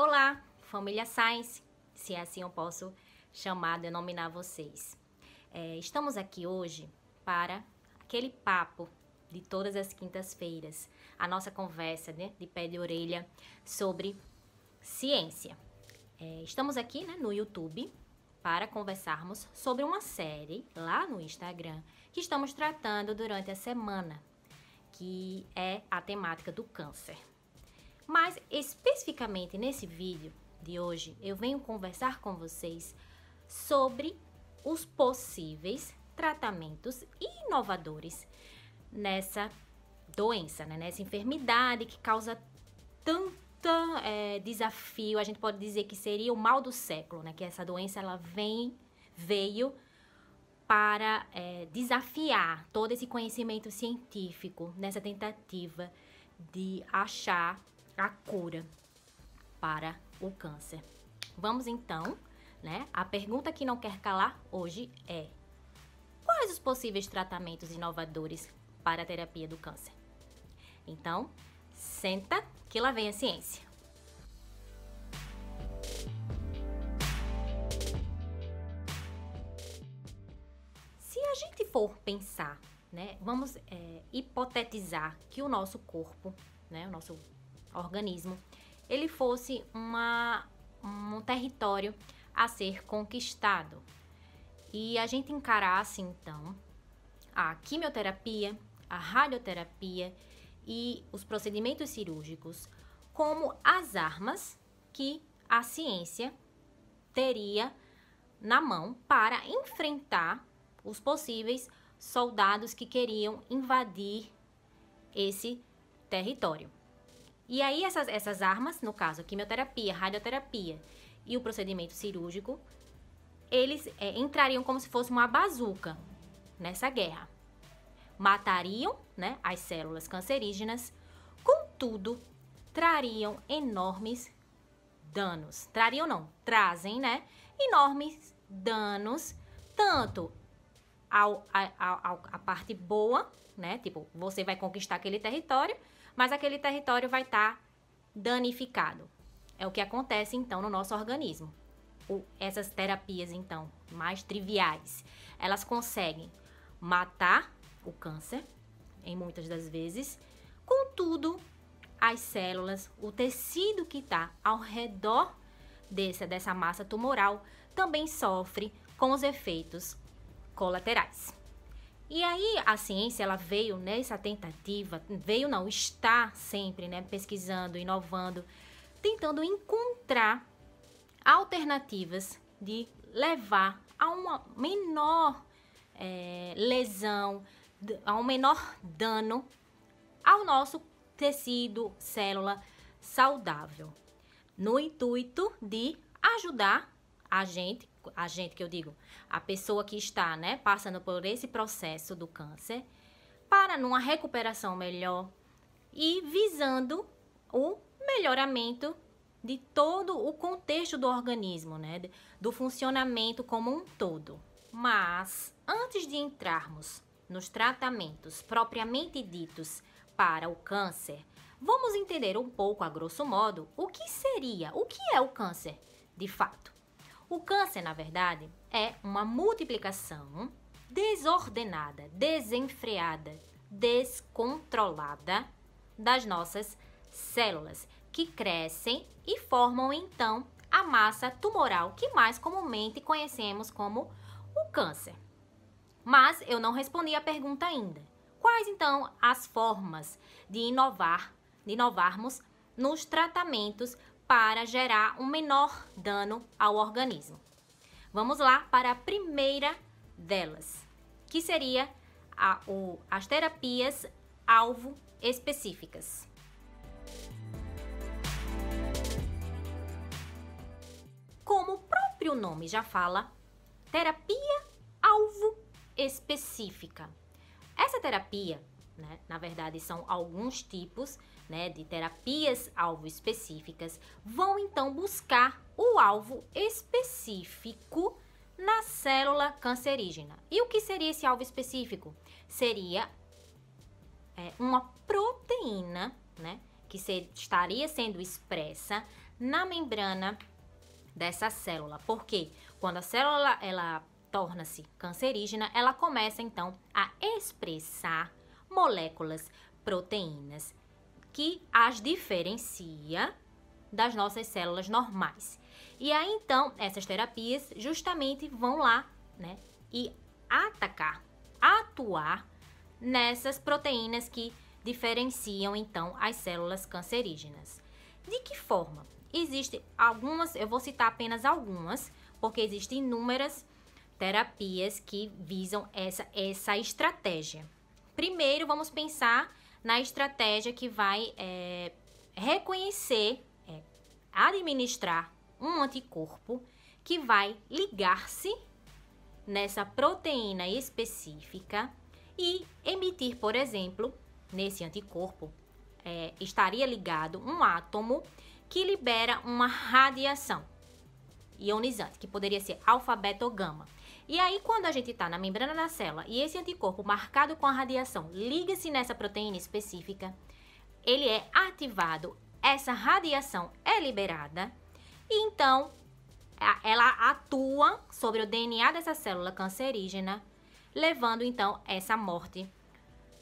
Olá, família Science, se assim eu posso chamar, denominar vocês. Estamos aqui hoje para aquele papo de todas as quintas-feiras, a nossa conversa, né, de pé de orelha sobre ciência. Estamos aqui, né, no YouTube para conversarmos sobre uma série lá no Instagram que estamos tratando durante a semana, que é a temática do câncer. Mas, especificamente nesse vídeo de hoje, eu venho conversar com vocês sobre os possíveis tratamentos inovadores nessa doença, né? Nessa enfermidade que causa tanto desafio. A gente pode dizer que seria o mal do século, né? Que essa doença ela veio para desafiar todo esse conhecimento científico nessa tentativa de achar a cura para o câncer. Vamos então, né? A pergunta que não quer calar hoje é: quais os possíveis tratamentos inovadores para a terapia do câncer? Então, senta que lá vem a ciência. Se a gente for pensar, né? Vamos hipotetizar que o nosso corpo, né? O nosso organismo, ele fosse um território a ser conquistado e a gente encarasse então a quimioterapia, a radioterapia e os procedimentos cirúrgicos como as armas que a ciência teria na mão para enfrentar os possíveis soldados que queriam invadir esse território. E aí essas armas, no caso a quimioterapia, a radioterapia e o procedimento cirúrgico, eles entrariam como se fosse uma bazuca nessa guerra. Matariam, né, as células cancerígenas, contudo, trariam enormes danos. Trariam não, trazem, né, enormes danos, tanto a parte boa, né, tipo, você vai conquistar aquele território, mas aquele território vai estar danificado. É o que acontece, então, no nosso organismo. Essas terapias, então, mais triviais, elas conseguem matar o câncer, em muitas das vezes, contudo, as células, o tecido que está ao redor dessa massa tumoral também sofre com os efeitos colaterais. E aí a ciência ela veio nessa tentativa, está sempre, né, pesquisando, inovando, tentando encontrar alternativas de levar a uma menor lesão, a um menor dano ao nosso tecido, célula saudável, no intuito de ajudar a gente que eu digo, a pessoa que está, né, passando por esse processo do câncer, para numa recuperação melhor e visando o melhoramento de todo o contexto do organismo, né, do funcionamento como um todo. Mas, antes de entrarmos nos tratamentos propriamente ditos para o câncer, vamos entender um pouco, a grosso modo, o que é o câncer, de fato. O câncer, na verdade, é uma multiplicação desordenada, desenfreada, descontrolada das nossas células, que crescem e formam, então, a massa tumoral que mais comumente conhecemos como o câncer. Mas eu não respondi a pergunta ainda. Quais, então, as formas de inovarmos nos tratamentos para gerar um menor dano ao organismo? Vamos lá para a primeira delas, que seria as terapias alvo específicas. Como o próprio nome já fala, terapia alvo específica. Essa terapia, né, na verdade, são alguns tipos, né, de terapias alvo específicas, vão então buscar o alvo específico na célula cancerígena. E o que seria esse alvo específico? Seria uma proteína, né, que estaria sendo expressa na membrana dessa célula. Porque quando a célula ela torna-se cancerígena, ela começa então a expressar moléculas, proteínas que as diferencia das nossas células normais. E aí então essas terapias justamente vão lá, né, e atuar nessas proteínas que diferenciam então as células cancerígenas. De que forma? Existem algumas, eu vou citar apenas algumas, porque existem inúmeras terapias que visam essa estratégia. Primeiro, vamos pensar na estratégia que vai reconhecer, administrar um anticorpo que vai ligar-se nessa proteína específica e emitir, por exemplo, nesse anticorpo, estaria ligado um átomo que libera uma radiação ionizante, que poderia ser alfa, beta ou gama. E aí, quando a gente está na membrana da célula e esse anticorpo marcado com a radiação liga-se nessa proteína específica, ele é ativado, essa radiação é liberada e então ela atua sobre o DNA dessa célula cancerígena, levando então essa morte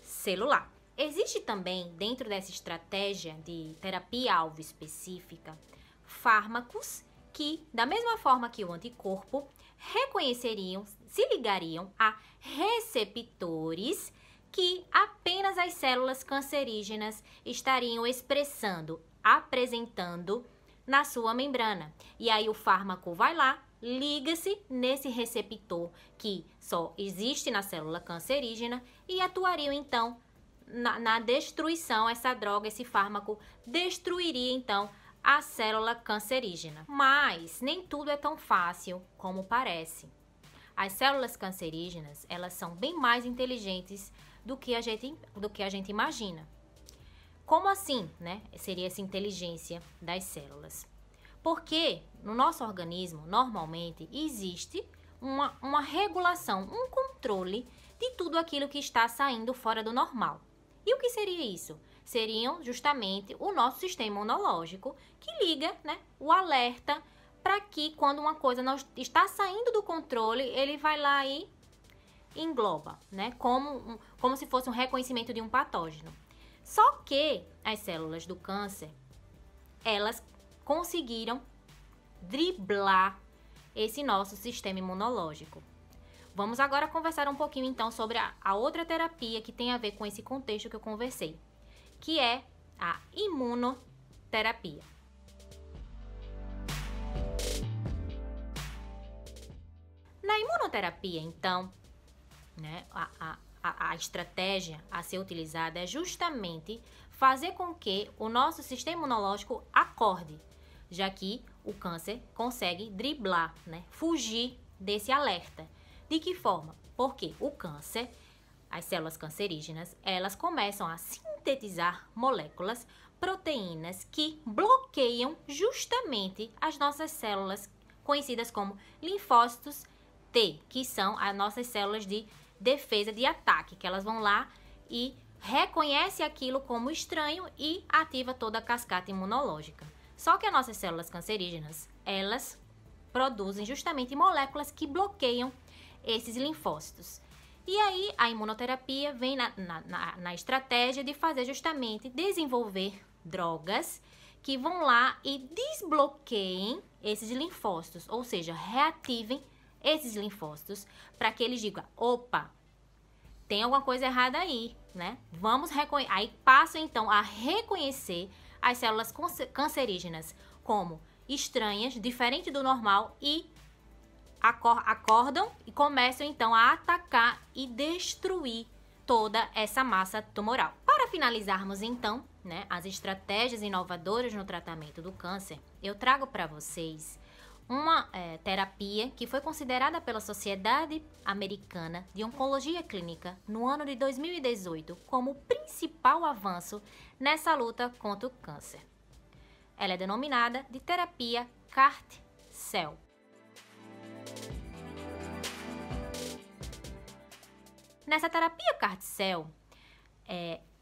celular. Existe também, dentro dessa estratégia de terapia-alvo específica, fármacos que, da mesma forma que o anticorpo, reconheceriam, se ligariam a receptores que apenas as células cancerígenas estariam expressando, apresentando na sua membrana. E aí o fármaco vai lá, liga-se nesse receptor que só existe na célula cancerígena e atuariam então na destruição, essa droga, esse fármaco destruiria então a célula cancerígena. Mas nem tudo é tão fácil como parece. As células cancerígenas, elas são bem mais inteligentes do que a gente imagina. Como assim, né? Seria essa inteligência das células? Porque no nosso organismo, normalmente, existe uma regulação, um controle de tudo aquilo que está saindo fora do normal. E o que seria isso? Seriam justamente o nosso sistema imunológico que liga, né, o alerta para que quando uma coisa não está saindo do controle, ele vai lá e engloba, né, como se fosse um reconhecimento de um patógeno. Só que as células do câncer, elas conseguiram driblar esse nosso sistema imunológico. Vamos agora conversar um pouquinho então sobre a outra terapia que tem a ver com esse contexto que eu conversei, que é a imunoterapia. Na imunoterapia, então, né, a estratégia a ser utilizada é justamente fazer com que o nosso sistema imunológico acorde, já que o câncer consegue driblar, né, fugir desse alerta. De que forma? Porque o câncer, as células cancerígenas, elas começam a sintetizar moléculas, proteínas que bloqueiam justamente as nossas células conhecidas como linfócitos T, que são as nossas células de defesa de ataque, que elas vão lá e reconhece aquilo como estranho e ativa toda a cascata imunológica. Só que as nossas células cancerígenas, elas produzem justamente moléculas que bloqueiam esses linfócitos. E aí a imunoterapia vem na estratégia de fazer justamente desenvolver drogas que vão lá e desbloqueiem esses linfócitos, ou seja, reativem esses linfócitos para que eles digam, opa, tem alguma coisa errada aí, né? Vamos reconhecer. Aí passam então a reconhecer as células cancerígenas como estranhas, diferente do normal e acordam e começam então a atacar e destruir toda essa massa tumoral. Para finalizarmos então, né, as estratégias inovadoras no tratamento do câncer, eu trago para vocês uma terapia que foi considerada pela Sociedade Americana de Oncologia Clínica no ano de 2018 como o principal avanço nessa luta contra o câncer. Ela é denominada de terapia CART-cell. Nessa terapia CART-cell,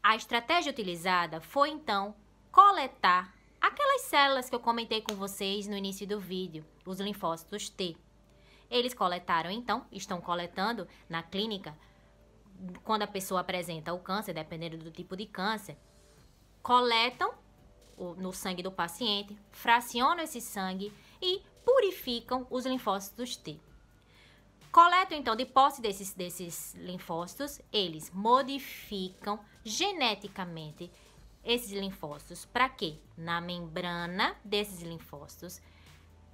a estratégia utilizada foi então coletar aquelas células que eu comentei com vocês no início do vídeo, os linfócitos T. Eles coletaram, então, estão coletando na clínica, quando a pessoa apresenta o câncer, dependendo do tipo de câncer, coletam no sangue do paciente, fracionam esse sangue e purificam os linfócitos T. Coletam, então, de posse desses linfócitos, eles modificam geneticamente esses linfócitos para que na membrana desses linfócitos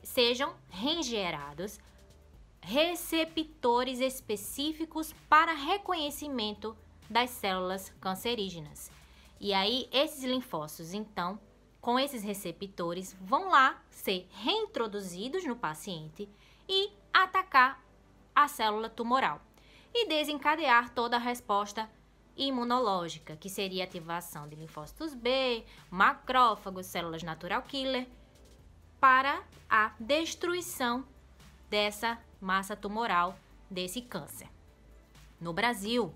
sejam regenerados receptores específicos para reconhecimento das células cancerígenas. E aí, esses linfócitos, então, com esses receptores, vão lá ser reintroduzidos no paciente e atacar a célula tumoral e desencadear toda a resposta imunológica, que seria a ativação de linfócitos B, macrófagos, células natural killer, para a destruição dessa massa tumoral desse câncer. No Brasil,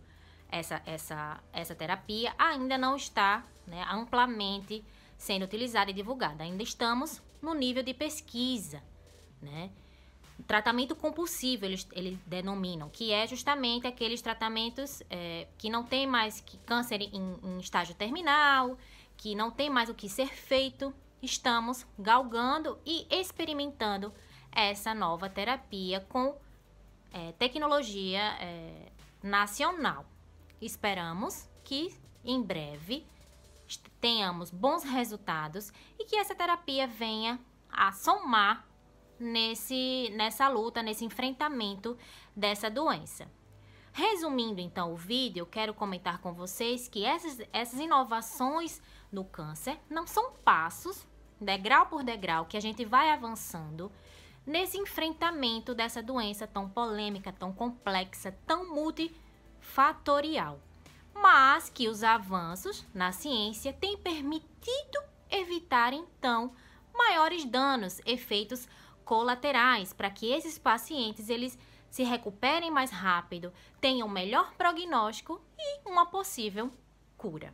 essa terapia ainda não está, né, amplamente sendo utilizada e divulgada. Ainda estamos no nível de pesquisa, né? Tratamento compulsivo, eles denominam, que é justamente aqueles tratamentos que não tem mais câncer em estágio terminal, que não tem mais o que ser feito. Estamos galgando e experimentando essa nova terapia com tecnologia nacional. Esperamos que em breve tenhamos bons resultados e que essa terapia venha a somar nessa luta, nesse enfrentamento dessa doença. Resumindo então o vídeo, eu quero comentar com vocês que essas inovações no câncer não são passos, degrau por degrau, que a gente vai avançando nesse enfrentamento dessa doença tão polêmica, tão complexa, tão multifatorial, mas que os avanços na ciência têm permitido evitar então maiores danos, efeitos colaterais, para que esses pacientes eles se recuperem mais rápido, tenham melhor prognóstico e uma possível cura.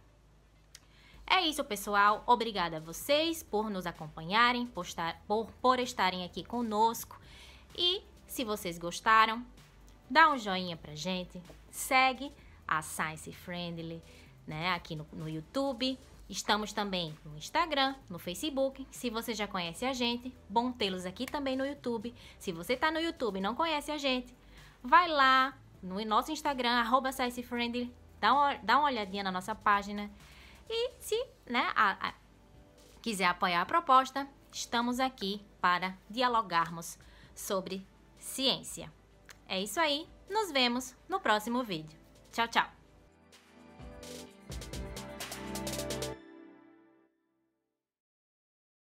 É isso, pessoal. Obrigada a vocês por nos acompanharem, por estarem aqui conosco. E se vocês gostaram, dá um joinha pra gente, segue a Science Friendly, né, aqui no YouTube. Estamos também no Instagram, no Facebook. Se você já conhece a gente, bom tê-los aqui também no YouTube. Se você está no YouTube e não conhece a gente, vai lá no nosso Instagram, @ScienceFriendly, dá uma olhadinha na nossa página. E se quiser apoiar a proposta, estamos aqui para dialogarmos sobre ciência. É isso aí, nos vemos no próximo vídeo. Tchau, tchau!